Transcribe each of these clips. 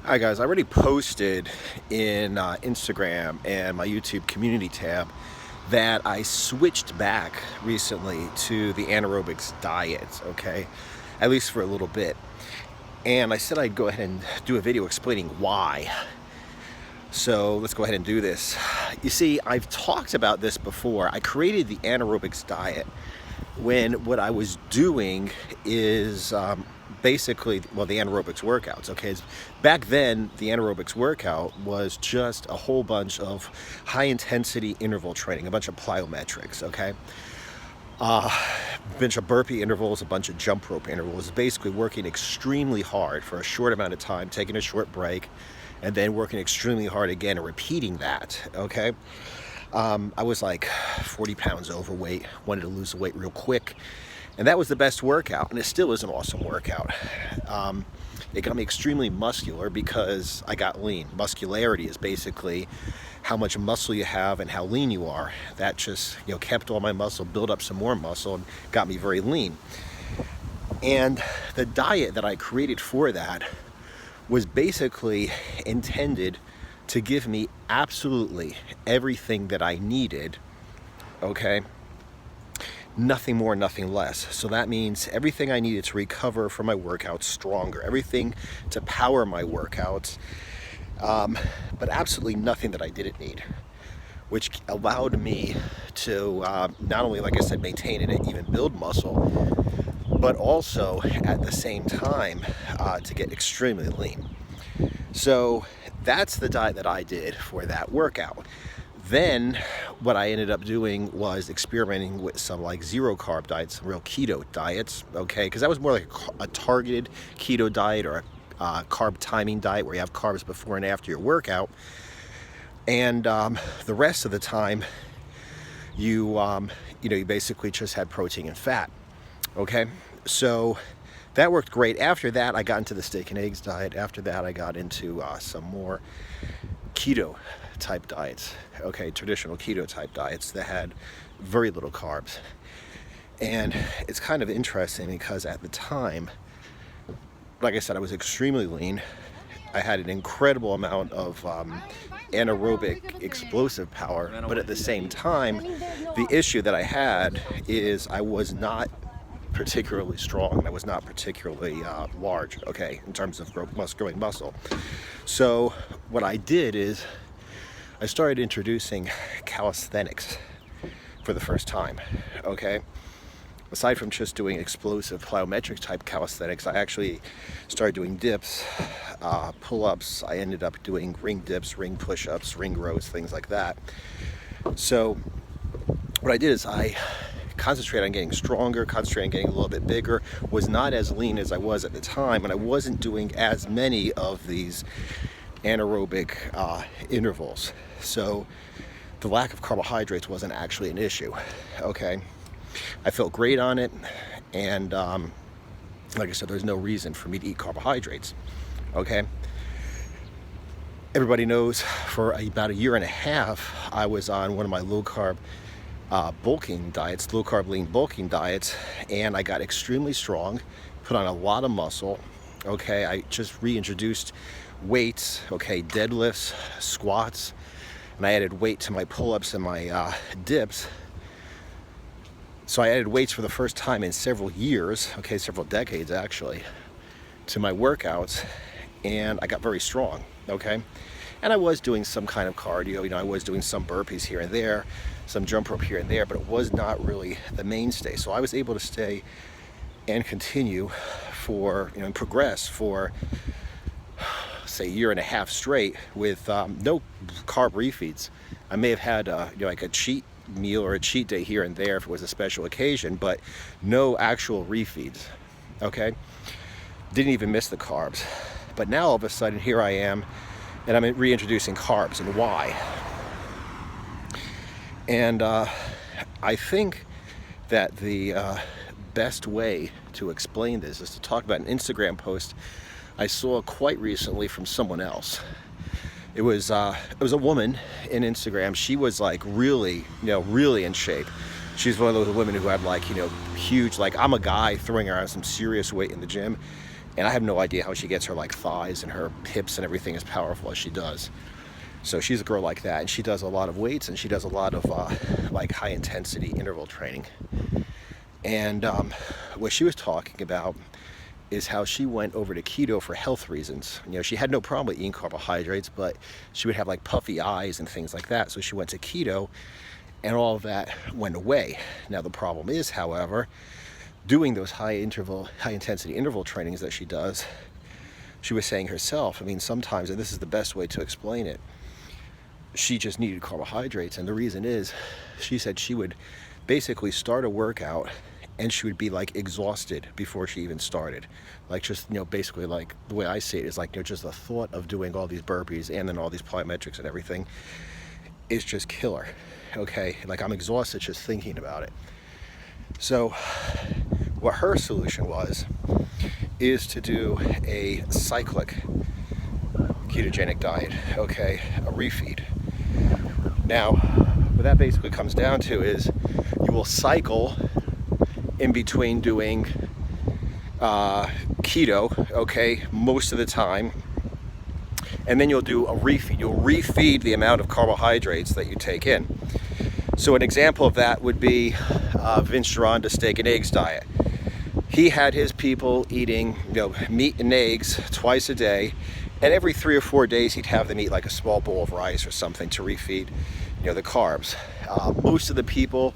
Hi guys, I already posted in Instagram and my YouTube community tab that I switched back recently to the anaerobics diet, okay? At least for a little bit. And I said I'd go ahead and do a video explaining why. So let's go ahead and do this. You see, I've talked about this before. I created the anaerobics diet when what I was doing is basically, well, the anaerobics workouts, okay? Back then, the anaerobics workout was just a whole bunch of high-intensity interval training, a bunch of plyometrics, okay? A bunch of burpee intervals, a bunch of jump rope intervals, basically working extremely hard for a short amount of time, taking a short break, and then working extremely hard again and repeating that, okay? I was like 40 pounds overweight, wanted to lose the weight real quick, and that was the best workout, and it still is an awesome workout. It got me extremely muscular because I got lean. Muscularity is basically how much muscle you have and how lean you are. That just, kept all my muscle, built up some more muscle, and got me very lean. And the diet that I created for that was basically intended to give me absolutely everything that I needed, okay? Nothing more, nothing less. So that means everything I needed to recover from my workouts stronger, everything to power my workouts, but absolutely nothing that I didn't need, which allowed me to not only, like I said, maintain and even build muscle, but also at the same time to get extremely lean. So that's the diet that I did for that workout. Then what I ended up doing was experimenting with some like zero carb diets, some real keto diets, okay? Because that was more like a targeted keto diet or a carb timing diet where you have carbs before and after your workout. And the rest of the time, you basically just had protein and fat, okay? So that worked great. After that, I got into the steak and eggs diet. After that, I got into some more keto type diets, okay, traditional keto type diets that had very little carbs. And it's kind of interesting because at the time, like I said, I was extremely lean. I had an incredible amount of anaerobic explosive power, but at the same time, the issue that I had is I was not particularly strong, and I was not particularly large, okay, in terms of growing muscle. So what I did is I started introducing calisthenics for the first time, okay? Aside from just doing explosive plyometric type calisthenics, I actually started doing dips, pull-ups. I ended up doing ring dips, ring push-ups, ring rows, things like that. So what I did is I concentrated on getting stronger, concentrated on getting a little bit bigger, was not as lean as I was at the time, and I wasn't doing as many of these anaerobic intervals. So the lack of carbohydrates wasn't actually an issue, okay? I felt great on it, and like I said, there's no reason for me to eat carbohydrates, okay? Everybody knows for about a year and a half, I was on one of my low-carb bulking diets, low-carb lean bulking diets, and I got extremely strong, put on a lot of muscle, okay? I just reintroduced weights, okay, deadlifts, squats, and I added weight to my pull-ups and my dips. So I added weights for the first time in several years, okay, several decades actually, to my workouts, and I got very strong, okay? And I was doing some kind of cardio, I was doing some burpees here and there, some jump rope here and there, but it was not really the mainstay. So I was able to stay and continue for, and progress for, say, a year and a half straight with no carb refeeds. I may have had like a cheat meal or a cheat day here and there if it was a special occasion, but no actual refeeds, okay? Didn't even miss the carbs. But now all of a sudden here I am, and I'm reintroducing carbs. And why? And I think that the best way to explain this is to talk about an Instagram post I saw quite recently from someone else. It was a woman in Instagram. She was like really in shape. She's one of those women who had like, huge, like I'm a guy throwing around some serious weight in the gym. And I have no idea how she gets her like thighs and her hips and everything as powerful as she does. So she's a girl like that, and she does a lot of weights, and she does a lot of like high intensity interval training. And what she was talking about is how she went over to keto for health reasons. You know, she had no problem with eating carbohydrates, but she would have like puffy eyes and things like that. So she went to keto, and all of that went away. Now the problem is, however, doing those high intensity interval trainings that she does, she was saying herself, I mean, sometimes, and this is the best way to explain it, she just needed carbohydrates. And the reason is, she said she would basically start a workout and she would be like exhausted before she even started. Like, just, you know, basically, like the way I see it is like, you know, just the thought of doing all these burpees and then all these plyometrics and everything is just killer. Okay, like I'm exhausted just thinking about it. So what her solution was is to do a cyclic ketogenic diet, okay, a refeed. Now, what that basically comes down to is you will cycle in between doing keto, okay, most of the time, and then you'll do a refeed. You'll refeed the amount of carbohydrates that you take in. So an example of that would be Vince Gironda's steak and eggs diet. He had his people eating, you know, meat and eggs twice a day, and every 3 or 4 days he'd have them eat like a small bowl of rice or something to refeed, you know, the carbs. Most of the people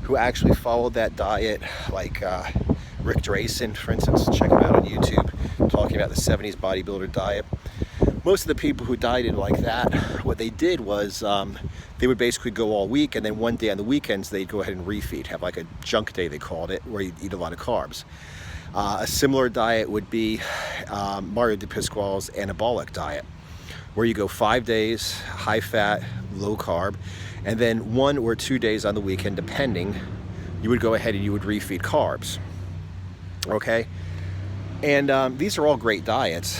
who actually followed that diet, like Rick Drayson, for instance, check him out on YouTube, talking about the 70s bodybuilder diet. Most of the people who dieted like that, what they did was they would basically go all week, and then one day on the weekends they'd go ahead and refeed, have like a junk day, they called it, where you'd eat a lot of carbs. A similar diet would be Mario Di Pasquale's anabolic diet, where you go 5 days, high fat, low carb, and then 1 or 2 days on the weekend, depending, you would go ahead and you would refeed carbs. Okay? And these are all great diets.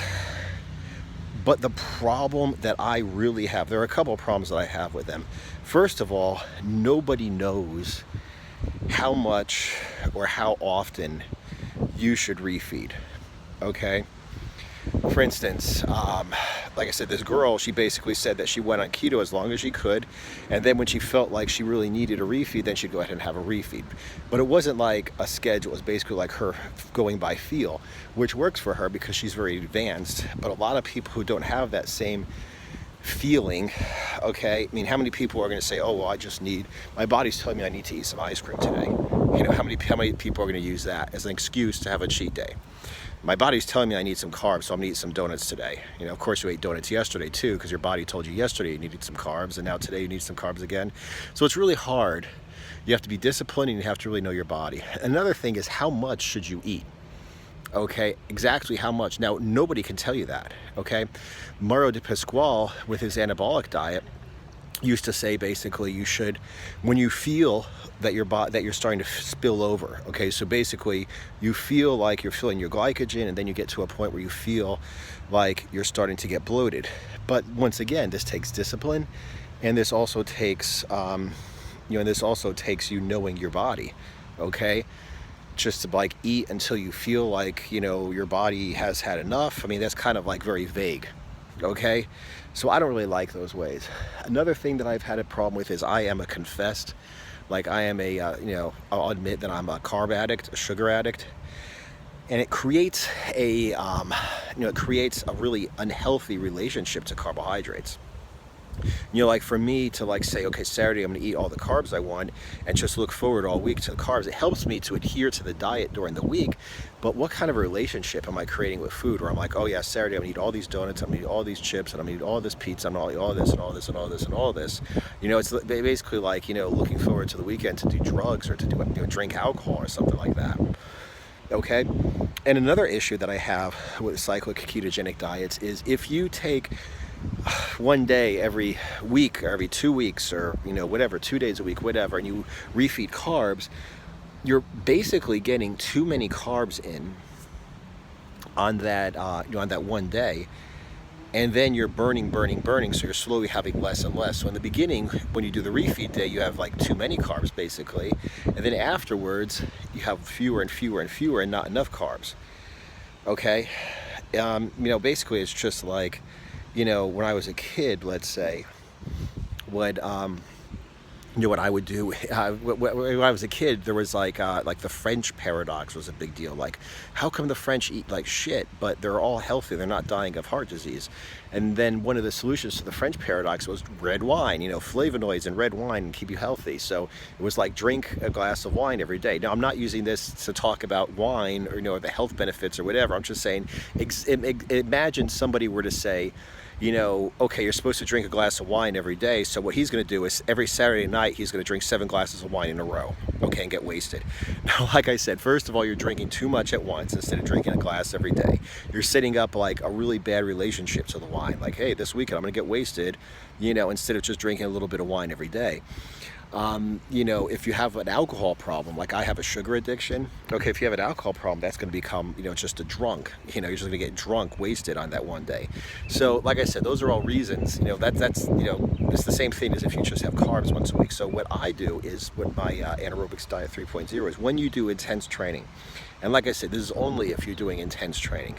But the problem that I really have, there are a couple of problems that I have with them. First of all, nobody knows how much or how often you should refeed, okay? For instance, like I said, this girl, she basically said that she went on keto as long as she could, and then when she felt like she really needed a refeed, then she'd go ahead and have a refeed. But it wasn't like a schedule, it was basically like her going by feel, which works for her because she's very advanced. But a lot of people who don't have that same feeling, okay, I mean, how many people are going to say, oh, well, I just need, my body's telling me I need to eat some ice cream today? You know, how many people are going to use that as an excuse to have a cheat day? My body's telling me I need some carbs, so I'm gonna eat some donuts today. You know, of course you ate donuts yesterday too, because your body told you yesterday you needed some carbs, and now today you need some carbs again. So it's really hard. You have to be disciplined, and you have to really know your body. Another thing is, how much should you eat? Okay, exactly how much. Now, nobody can tell you that, okay? Mario Di Pasquale, with his anabolic diet, used to say basically you should, when you feel that you're starting to spill over, okay, so basically you feel like you're filling your glycogen, and then you get to a point where you feel like you're starting to get bloated. But once again, this takes discipline, and this also takes you knowing your body, okay? Just to like eat until you feel like, you know, your body has had enough. I mean, that's kind of like very vague, okay? So I don't really like those ways. Another thing that I've had a problem with is I am a confessed, like I am a, you know, I'll admit that I'm a carb addict, a sugar addict, and it creates a, it creates a really unhealthy relationship to carbohydrates. You know, like for me to like say, okay, Saturday I'm gonna eat all the carbs I want and just look forward all week to the carbs, it helps me to adhere to the diet during the week. But what kind of a relationship am I creating with food where I'm like, oh yeah, Saturday I'm gonna eat all these donuts, I'm gonna eat all these chips, and I'm gonna eat all this pizza, I'm gonna eat all this and all this and all this and all this. You know, it's basically like, you know, looking forward to the weekend to do drugs or to do, you know, drink alcohol or something like that. Okay? And another issue that I have with cyclic ketogenic diets is if you take one day every week or every 2 weeks, or, you know, whatever, 2 days a week, whatever, and you refeed carbs, you're basically getting too many carbs in on that, on that one day, and then you're burning, so you're slowly having less and less. So in the beginning, when you do the refeed day, you have like too many carbs basically, and then afterwards you have fewer and fewer and fewer and not enough carbs. okay? Basically it's just like, when I was a kid, let's say, what what I would do when I was a kid, there was like the French paradox was a big deal. Like, how come the French eat like shit, but they're all healthy? They're not dying of heart disease. And then one of the solutions to the French paradox was red wine. Flavonoids in red wine keep you healthy. So it was like, drink a glass of wine every day. Now, I'm not using this to talk about wine or the health benefits or whatever. I'm just saying, imagine somebody were to say, okay, you're supposed to drink a glass of wine every day. So what he's going to do is every Saturday night, he's going to drink 7 glasses of wine in a row, okay, and get wasted. Now, like I said, first of all, you're drinking too much at once instead of drinking a glass every day. You're setting up like a really bad relationship to the wine. Like, hey, this weekend I'm going to get wasted, instead of just drinking a little bit of wine every day. If you have an alcohol problem, like I have a sugar addiction, okay, if you have an alcohol problem, that's going to become, just a drunk, you're just going to get drunk, wasted on that one day. So, like I said, those are all reasons, that's it's the same thing as if you just have carbs once a week. So what I do is, with my anaerobics diet 3.0, is when you do intense training, and like I said, this is only if you're doing intense training.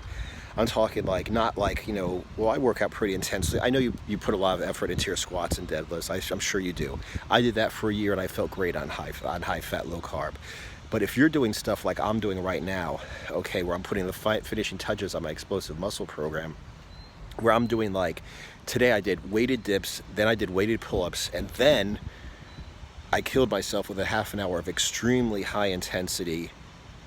I'm talking like, not like, I work out pretty intensely. I know you put a lot of effort into your squats and deadlifts. I'm sure you do. I did that for a year and I felt great on high fat, low carb. But if you're doing stuff like I'm doing right now, okay, where I'm putting the finishing touches on my explosive muscle program, where I'm doing like, today I did weighted dips, then I did weighted pull-ups, and then I killed myself with a half an hour of extremely high intensity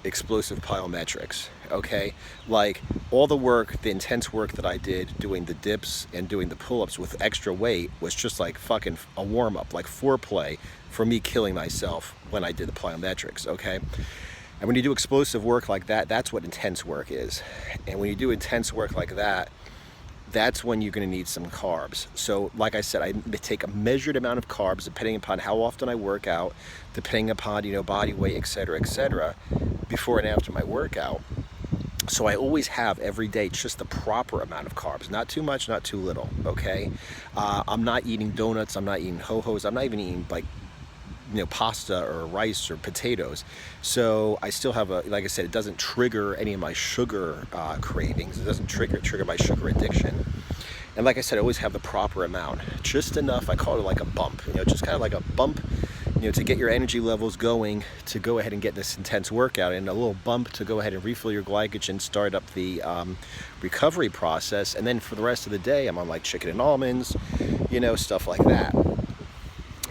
explosive plyometrics, okay? Like, all the work, the intense work that I did doing the dips and doing the pull-ups with extra weight was just like fucking a warm-up, like foreplay for me killing myself when I did the plyometrics, okay? And when you do explosive work like that, that's what intense work is. And when you do intense work like that, that's when you're going to need some carbs. So like I said, I take a measured amount of carbs depending upon how often I work out, depending upon, body weight, etc., before and after my workout. So I always have every day just the proper amount of carbs, not too much, not too little, okay? I'm not eating donuts, I'm not eating ho-hos, I'm not even eating like, pasta or rice or potatoes. So I still have like I said, it doesn't trigger any of my sugar cravings. It doesn't trigger my sugar addiction. And like I said, I always have the proper amount, just enough. I call it like a bump, just kind of like a bump, to get your energy levels going, to go ahead and get this intense workout, and a little bump to go ahead and refill your glycogen, start up the recovery process. And then for the rest of the day, I'm on like chicken and almonds, stuff like that.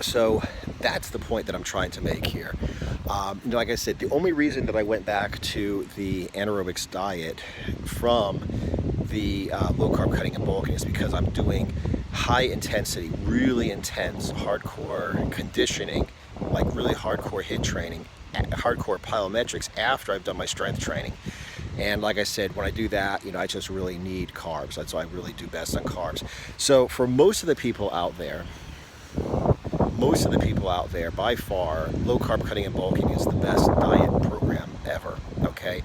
So that's the point that I'm trying to make here. Like I said, the only reason that I went back to the anaerobics diet from the low-carb cutting and bulking is because I'm doing high intensity, really intense, hardcore conditioning, like really hardcore HIIT training, hardcore plyometrics after I've done my strength training. And like I said, when I do that, I just really need carbs. That's why I really do best on carbs. So for most of the people out there, by far, low-carb cutting and bulking is the best diet program ever, okay?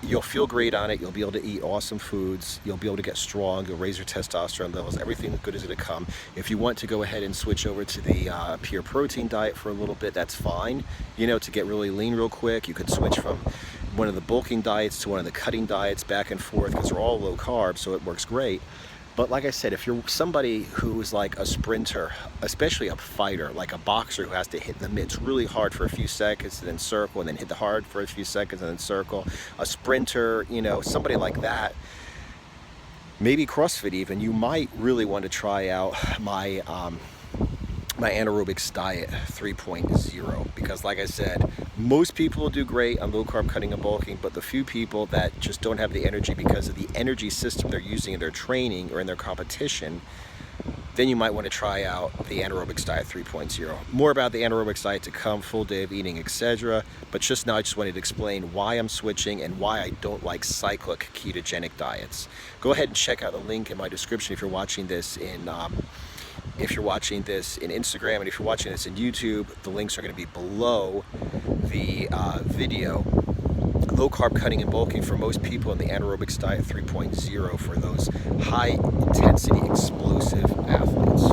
You'll feel great on it. You'll be able to eat awesome foods. You'll be able to get strong. You'll raise your testosterone levels. Everything good is going to come. If you want to go ahead and switch over to the pure protein diet for a little bit, that's fine. To get really lean real quick, you could switch from one of the bulking diets to one of the cutting diets, back and forth, because they're all low carb, so it works great. But like I said, if you're somebody who's like a sprinter, especially a fighter, like a boxer who has to hit the mitts really hard for a few seconds and then circle, and then hit the hard for a few seconds and then circle, a sprinter, somebody like that, maybe CrossFit even, you might really want to try out my anaerobics diet 3.0, because like I said, most people will do great on low carb cutting and bulking, but the few people that just don't have the energy because of the energy system they're using in their training or in their competition, then you might want to try out the anaerobics diet 3.0. More about the anaerobics diet to come, full day of eating, etc. But just now I just wanted to explain why I'm switching and why I don't like cyclic ketogenic diets. Go ahead and check out the link in my description if you're watching this in Instagram, and if you're watching this in YouTube, the links are going to be below the video. Low carb cutting and bulking for most people, in the anaerobics diet 3.0 for those high intensity explosive athletes.